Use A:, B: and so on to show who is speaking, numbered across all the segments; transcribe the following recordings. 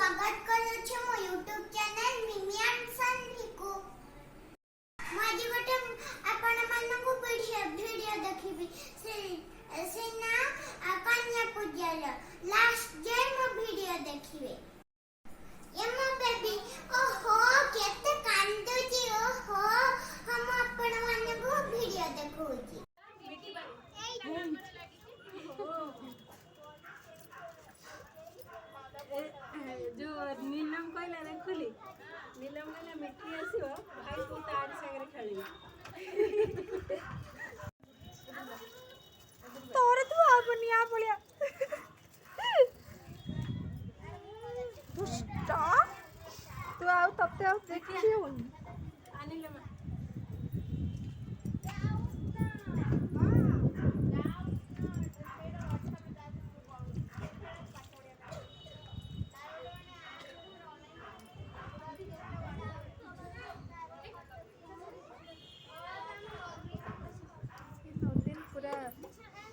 A: स्वागत करू છું મો YouTube ચેનલ મિમિયાન સન્વીકુ માજી ગોટે આપણ માનકુ ভিডিও দেখিবি সেনা কন্যা পূজার লাস্ট ডে মো ভিডিও দেখিবে এমো বেবी ओहो केते कांदुची ओहो हम आपण मानकु ভিডিও देखौची
B: जो नीलम कहला देखुली नीलम कहला मिठी आसीबो भाई तू तार संगे खेली तोरे तू आपनी आ पळिया दुष्टा तू आउ तब ते देखी होनी अनिल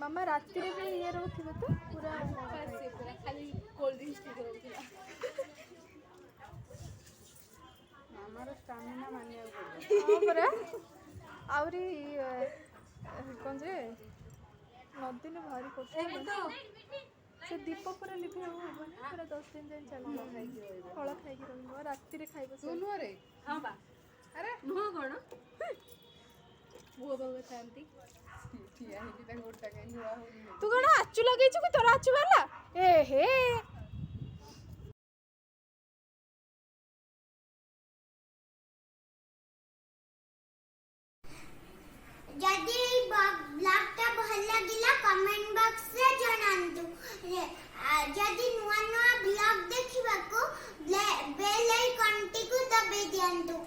B: मामा रात रे भी ये रहथिबे तो पूरा से पूरा खाली कोल्ड ड्रिंक्स पी रहथिला मामा रो स्टैमिना मानिया हां परा आउरी कोन जे नदी ने भारी कोठे तो से दीप पूरा लिपि हो पूरा 10 दिन जान चलबो फळ खाइ के रहबो रात रे खाइबो सुनो रे हां बा अरे नुह कोन वो बाबा शांति तू कौन आचु लगे तोर आचु बाला ए हे
A: जदि ब्लॉग टा भल लागिला कमेंट बॉक्स रे जणांतु जदि नुआ नुआ ब्लॉग देखिबा को बेल आइकन टी को दबे दियंतु।